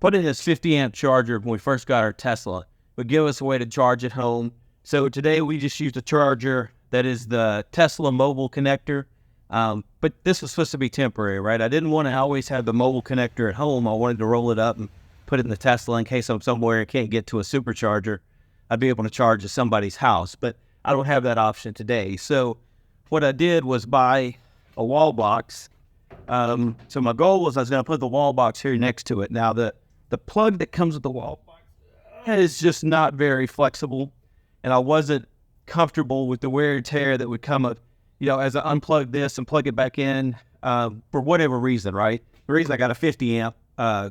put in this 50 amp charger when we first got our Tesla, would give us a way to charge at home. So today we just used a charger that is the Tesla mobile connector. But this was supposed to be temporary, right? I didn't want to always have the mobile connector at home. I wanted to roll it up and put it in the Tesla in case I'm somewhere and can't get to a supercharger. I'd be able to charge at somebody's house, but I don't have that option today. So what I did was buy a WallBox. So my goal was I was going to put the WallBox here next to it. Now the plug that comes with the WallBox is just not very flexible, and I wasn't comfortable with the wear and tear that would come up, as I unplug this and plug it back in, for whatever reason, right? The reason I got a 50 amp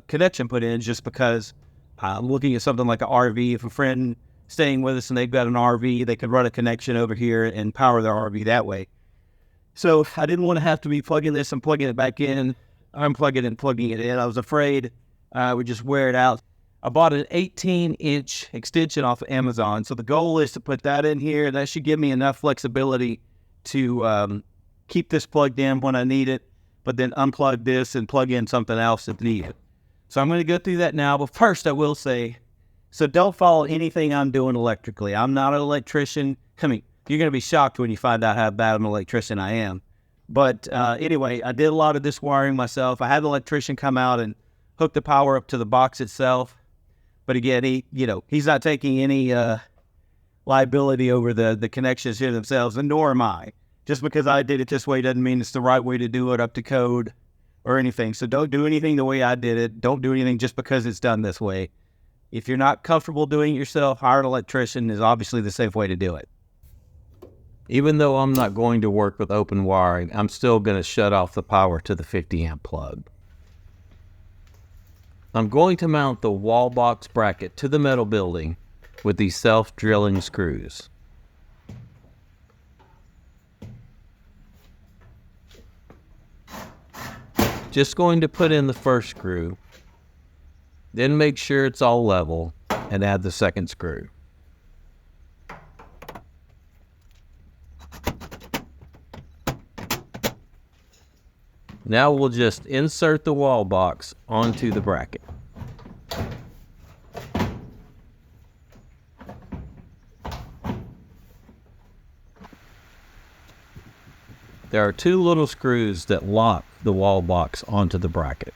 connection put in is just because I'm looking at something like an RV. If a friend staying with us and they've got an RV, they could run a connection over here and power their RV that way. So I didn't want to have to be plugging this and plugging it back in, unplugging it and plugging it in. I was afraid I would just wear it out. I bought an 18-inch extension off of Amazon. So the goal is to put that in here. That should give me enough flexibility to keep this plugged in when I need it, but then unplug this and plug in something else if needed. So I'm going to go through that now. But first I will say, so don't follow anything I'm doing electrically. I'm not an electrician. You're going to be shocked when you find out how bad of an electrician I am. But anyway, I did a lot of this wiring myself. I had an electrician come out and hook the power up to the box itself. But again, he's not taking any liability over the connections here themselves, and nor am I. Just because I did it this way doesn't mean it's the right way to do it up to code or anything. So don't do anything the way I did it. Don't do anything just because it's done this way. If you're not comfortable doing it yourself, hire an electrician is obviously the safe way to do it. Even though I'm not going to work with open wiring, I'm still going to shut off the power to the 50 amp plug. I'm going to mount the WallBox bracket to the metal building with these self-drilling screws. Just going to put in the first screw, then make sure it's all level and add the second screw. Now we'll just insert the WallBox onto the bracket. There are two little screws that lock the WallBox onto the bracket.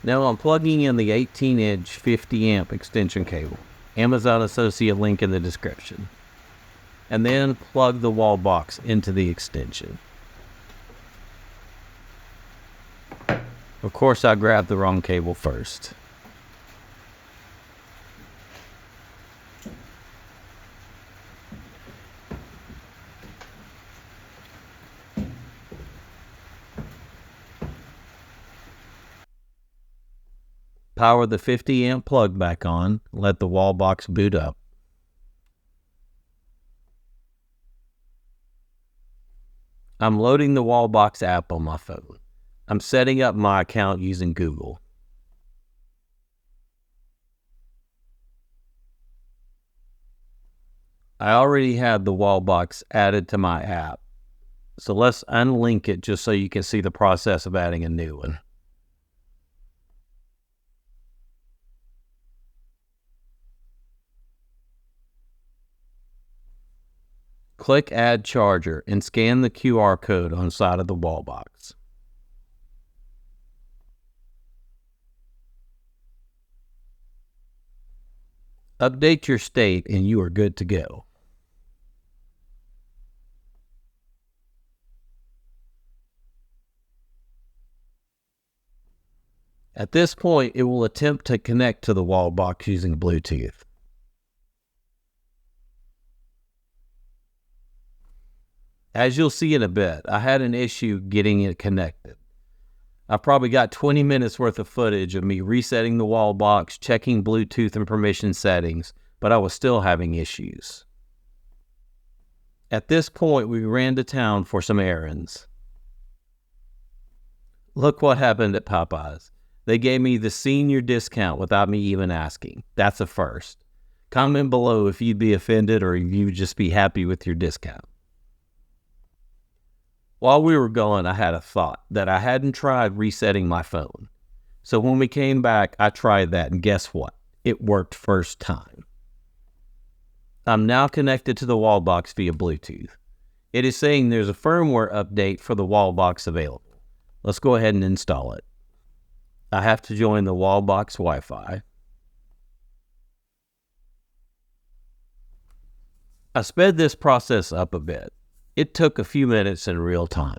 Now I'm plugging in the 18-inch 50 amp extension cable. Amazon associate link in the description. And then plug the WallBox into the extension. Of course, I grabbed the wrong cable first. Power the 50 amp plug back on, let the WallBox boot up. I'm loading the WallBox app on my phone. I'm setting up my account using Google. I already have the WallBox added to my app, so let's unlink it just so you can see the process of adding a new one. Click Add Charger and scan the QR code on the side of the WallBox. Update your state and you are good to go. At this point, it will attempt to connect to the WallBox using Bluetooth. As you'll see in a bit, I had an issue getting it connected. I probably got 20 minutes worth of footage of me resetting the WallBox, checking Bluetooth and permission settings, but I was still having issues. At this point, we ran to town for some errands. Look what happened at Popeyes. They gave me the senior discount without me even asking. That's a first. Comment below if you'd be offended or if you'd just be happy with your discount. While we were gone, I had a thought that I hadn't tried resetting my phone. So when we came back, I tried that, and guess what? It worked first time. I'm now connected to the WallBox via Bluetooth. It is saying there's a firmware update for the WallBox available. Let's go ahead and install it. I have to join the WallBox Wi-Fi. I sped this process up a bit. It took a few minutes in real time.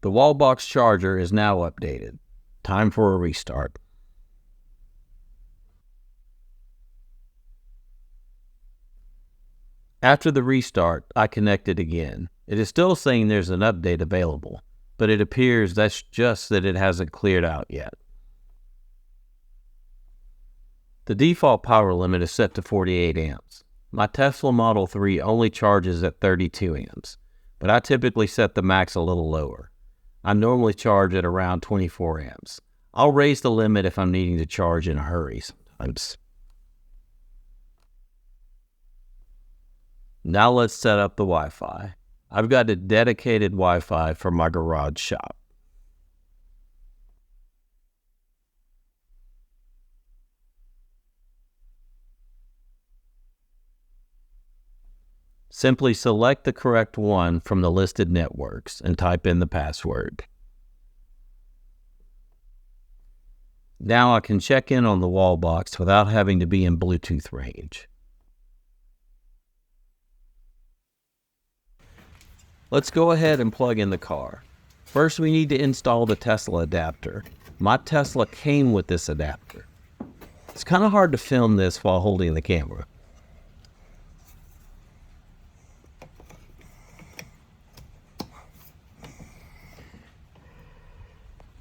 The WallBox charger is now updated. Time for a restart. After the restart, I connected again. It is still saying there's an update available, but it appears that's just that it hasn't cleared out yet. The default power limit is set to 48 amps. My Tesla Model 3 only charges at 32 amps, but I typically set the max a little lower. I normally charge at around 24 amps. I'll raise the limit if I'm needing to charge in a hurry sometimes. Now let's set up the Wi-Fi. I've got a dedicated Wi-Fi for my garage shop. Simply select the correct one from the listed networks and type in the password. Now I can check in on the WallBox without having to be in Bluetooth range. Let's go ahead and plug in the car. First, we need to install the Tesla adapter. My Tesla came with this adapter. It's kind of hard to film this while holding the camera.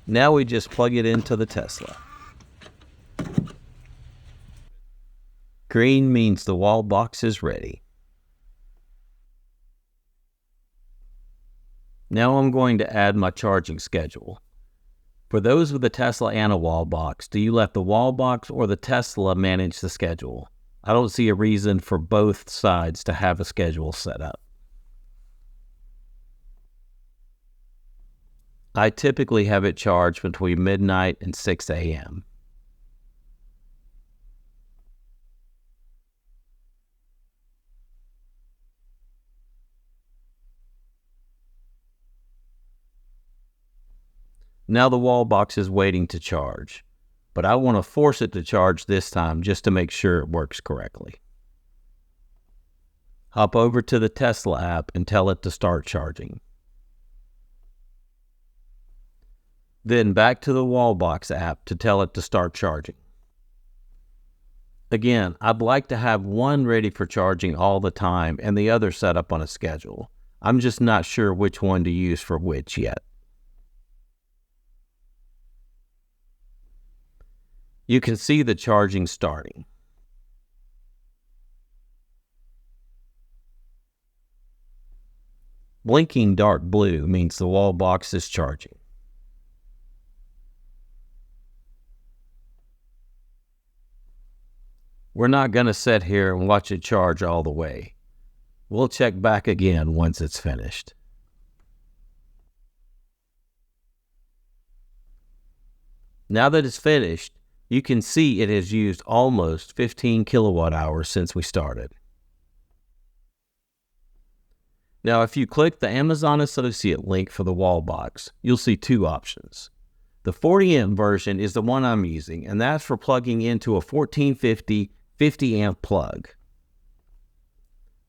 Now we just plug it into the Tesla. Green means the WallBox is ready. Now I'm going to add my charging schedule. For those with a Tesla and a WallBox, do you let the WallBox or the Tesla manage the schedule? I don't see a reason for both sides to have a schedule set up. I typically have it charged between midnight and 6 a.m. Now the WallBox is waiting to charge, but I want to force it to charge this time just to make sure it works correctly. Hop over to the Tesla app and tell it to start charging. Then back to the WallBox app to tell it to start charging. Again, I'd like to have one ready for charging all the time and the other set up on a schedule. I'm just not sure which one to use for which yet. You can see the charging starting. Blinking dark blue means the WallBox is charging. We're not going to sit here and watch it charge all the way. We'll check back again once it's finished. Now that it's finished, you can see it has used almost 15 kilowatt hours since we started. Now, if you click the Amazon Associate link for the WallBox, you'll see two options. The 40 amp version is the one I'm using, and that's for plugging into a 1450 50 amp plug.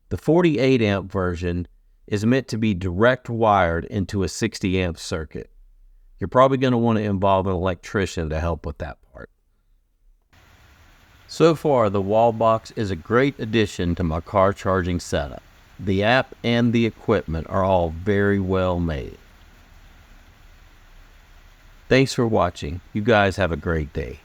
The 48 amp version is meant to be direct wired into a 60 amp circuit. You're probably going to want to involve an electrician to help with that part. So far, the WallBox is a great addition to my car charging setup. The app and the equipment are all very well made. Thanks for watching. You guys have a great day.